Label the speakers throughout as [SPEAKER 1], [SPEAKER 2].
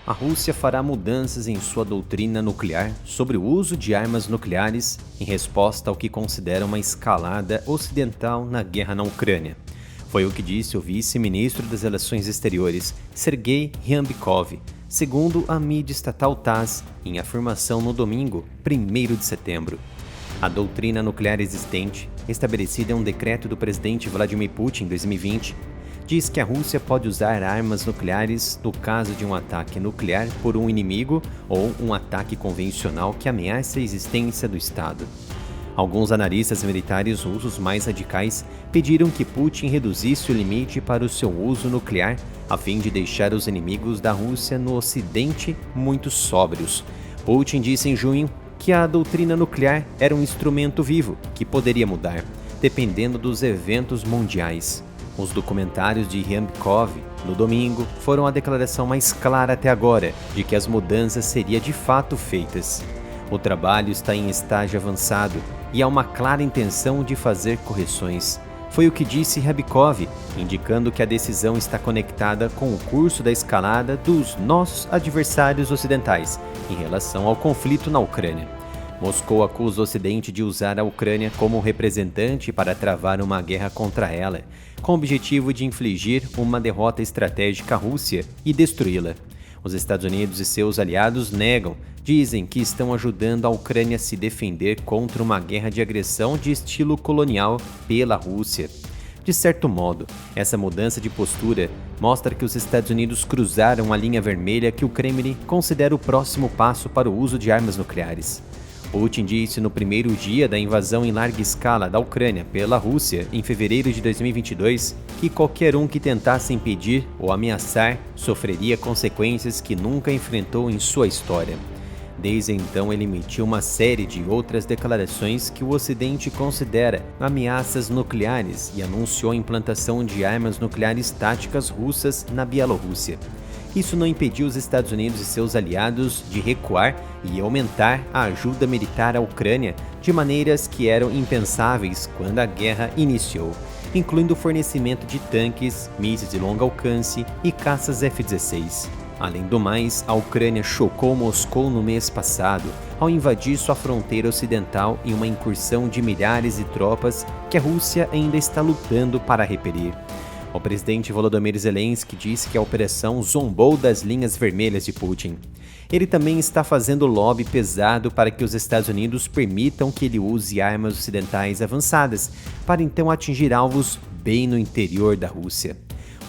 [SPEAKER 1] A Rússia fará mudanças em sua doutrina nuclear sobre o uso de armas nucleares em resposta ao que considera uma escalada ocidental na guerra na Ucrânia. Foi o que disse o vice-ministro das Relações Exteriores, Sergei Ryabkov, segundo a mídia estatal TASS, em afirmação no domingo, 1º de setembro. A doutrina nuclear existente, estabelecida em um decreto do presidente Vladimir Putin em 2020, diz que a Rússia pode usar armas nucleares no caso de um ataque nuclear por um inimigo ou um ataque convencional que ameace a existência do Estado. Alguns analistas militares russos mais radicais pediram que Putin reduzisse o limite para o seu uso nuclear a fim de deixar os inimigos da Rússia no Ocidente muito sóbrios. Putin disse em junho que a doutrina nuclear era um instrumento vivo que poderia mudar, dependendo dos eventos mundiais. Os documentários de Ryabkov, no domingo, foram a declaração mais clara até agora de que as mudanças seriam de fato feitas. O trabalho está em estágio avançado e há uma clara intenção de fazer correções. Foi o que disse Ryabkov, indicando que a decisão está conectada com o curso da escalada dos nossos adversários ocidentais em relação ao conflito na Ucrânia. Moscou acusa o Ocidente de usar a Ucrânia como representante para travar uma guerra contra ela, com o objetivo de infligir uma derrota estratégica à Rússia e destruí-la. Os Estados Unidos e seus aliados negam, dizem que estão ajudando a Ucrânia a se defender contra uma guerra de agressão de estilo colonial pela Rússia. De certo modo, essa mudança de postura mostra que os Estados Unidos cruzaram a linha vermelha que o Kremlin considera o próximo passo para o uso de armas nucleares. Putin disse no primeiro dia da invasão em larga escala da Ucrânia pela Rússia, em fevereiro de 2022, que qualquer um que tentasse impedir ou ameaçar sofreria consequências que nunca enfrentou em sua história. Desde então, ele emitiu uma série de outras declarações que o Ocidente considera ameaças nucleares e anunciou a implantação de armas nucleares táticas russas na Bielorrússia. Isso não impediu os Estados Unidos e seus aliados de recuar e aumentar a ajuda militar à Ucrânia de maneiras que eram impensáveis quando a guerra iniciou, incluindo o fornecimento de tanques, mísseis de longo alcance e caças F-16. Além do mais, a Ucrânia chocou Moscou no mês passado ao invadir sua fronteira ocidental em uma incursão de milhares de tropas que a Rússia ainda está lutando para repelir. O presidente Volodymyr Zelensky disse que a operação zombou das linhas vermelhas de Putin. Ele também está fazendo lobby pesado para que os Estados Unidos permitam que ele use armas ocidentais avançadas, para então atingir alvos bem no interior da Rússia.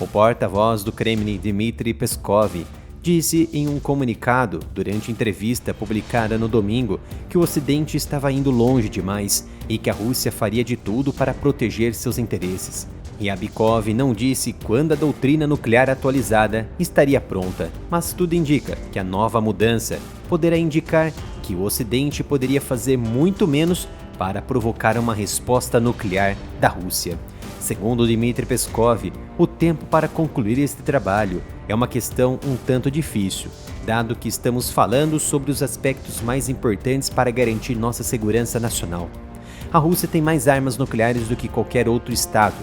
[SPEAKER 1] O porta-voz do Kremlin, Dmitry Peskov, disse em um comunicado, durante entrevista publicada no domingo, que o Ocidente estava indo longe demais e que a Rússia faria de tudo para proteger seus interesses. Ryabkov não disse quando a doutrina nuclear atualizada estaria pronta, mas tudo indica que a nova mudança poderá indicar que o Ocidente poderia fazer muito menos para provocar uma resposta nuclear da Rússia. Segundo Dmitry Peskov, o tempo para concluir este trabalho é uma questão um tanto difícil, dado que estamos falando sobre os aspectos mais importantes para garantir nossa segurança nacional. A Rússia tem mais armas nucleares do que qualquer outro estado.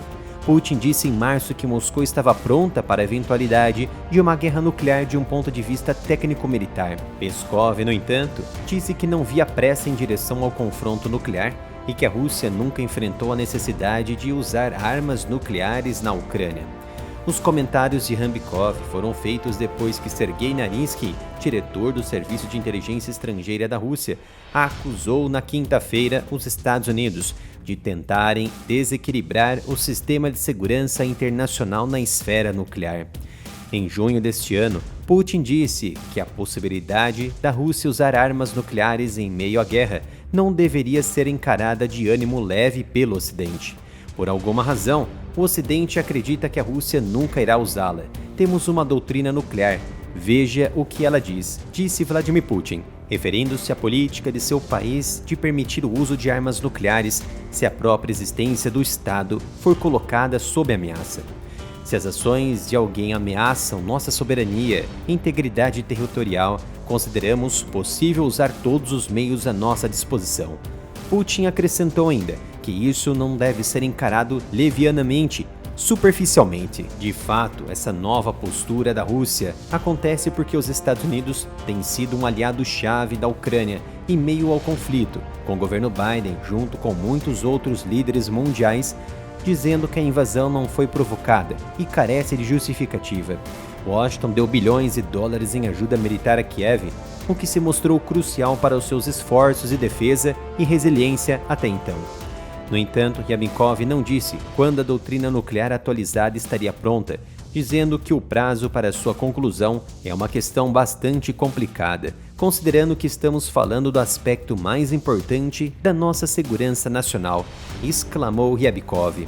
[SPEAKER 1] Putin disse em março que Moscou estava pronta para a eventualidade de uma guerra nuclear de um ponto de vista técnico-militar. Peskov, no entanto, disse que não via pressa em direção ao confronto nuclear e que a Rússia nunca enfrentou a necessidade de usar armas nucleares na Ucrânia. Os comentários de Ryabkov foram feitos depois que Sergei Narynsky, diretor do Serviço de Inteligência Estrangeira da Rússia, acusou na quinta-feira os Estados Unidos de tentarem desequilibrar o sistema de segurança internacional na esfera nuclear. Em junho deste ano, Putin disse que a possibilidade da Rússia usar armas nucleares em meio à guerra não deveria ser encarada de ânimo leve pelo Ocidente. Por alguma razão, o Ocidente acredita que a Rússia nunca irá usá-la. Temos uma doutrina nuclear. Veja o que ela diz, disse Vladimir Putin, referindo-se à política de seu país de permitir o uso de armas nucleares se a própria existência do Estado for colocada sob ameaça. Se as ações de alguém ameaçam nossa soberania e integridade territorial, consideramos possível usar todos os meios à nossa disposição. Putin acrescentou ainda que isso não deve ser encarado levianamente, Superficialmente, de fato, essa nova postura da Rússia acontece porque os Estados Unidos têm sido um aliado-chave da Ucrânia em meio ao conflito, com o governo Biden, junto com muitos outros líderes mundiais, dizendo que a invasão não foi provocada e carece de justificativa. Washington deu bilhões de dólares em ajuda militar a Kiev, o que se mostrou crucial para os seus esforços de defesa e resiliência até então. No entanto, Ryabkov não disse quando a doutrina nuclear atualizada estaria pronta, dizendo que o prazo para sua conclusão é uma questão bastante complicada, considerando que estamos falando do aspecto mais importante da nossa segurança nacional, exclamou Ryabkov.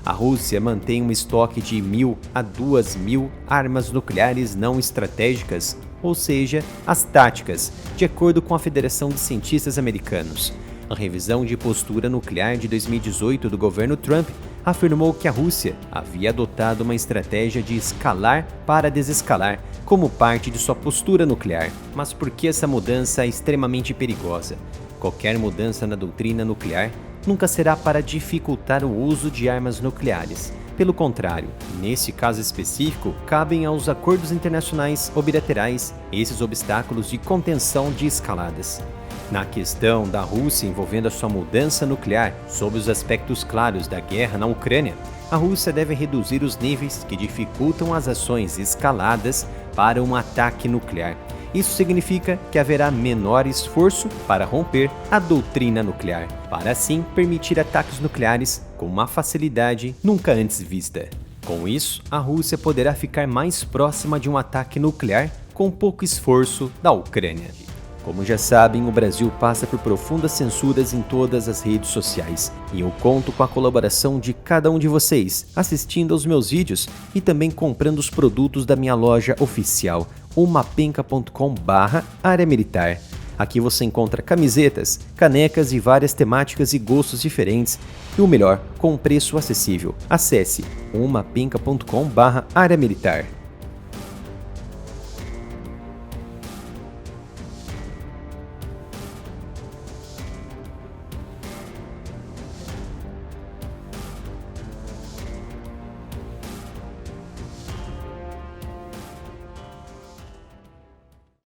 [SPEAKER 1] A Rússia mantém um estoque de 1.000 a 2.000 armas nucleares não estratégicas, ou seja, as táticas, de acordo com a Federação de Cientistas Americanos. A revisão de postura nuclear de 2018 do governo Trump afirmou que a Rússia havia adotado uma estratégia de escalar para desescalar como parte de sua postura nuclear. Mas por que essa mudança é extremamente perigosa? Qualquer mudança na doutrina nuclear nunca será para dificultar o uso de armas nucleares. Pelo contrário, nesse caso específico, cabem aos acordos internacionais ou bilaterais esses obstáculos de contenção de escaladas. Na questão da Rússia envolvendo a sua mudança nuclear, sob os aspectos claros da guerra na Ucrânia, a Rússia deve reduzir os níveis que dificultam as ações escaladas para um ataque nuclear. Isso significa que haverá menor esforço para romper a doutrina nuclear, para assim permitir ataques nucleares com uma facilidade nunca antes vista. Com isso, a Rússia poderá ficar mais próxima de um ataque nuclear com pouco esforço da Ucrânia. Como já sabem, o Brasil passa por profundas censuras em todas as redes sociais e eu conto com a colaboração de cada um de vocês, assistindo aos meus vídeos e também comprando os produtos da minha loja oficial, mapenca.com/área militar. Aqui você encontra camisetas, canecas de várias temáticas e gostos diferentes e o melhor, com um preço acessível. Acesse mapenca.com/área militar.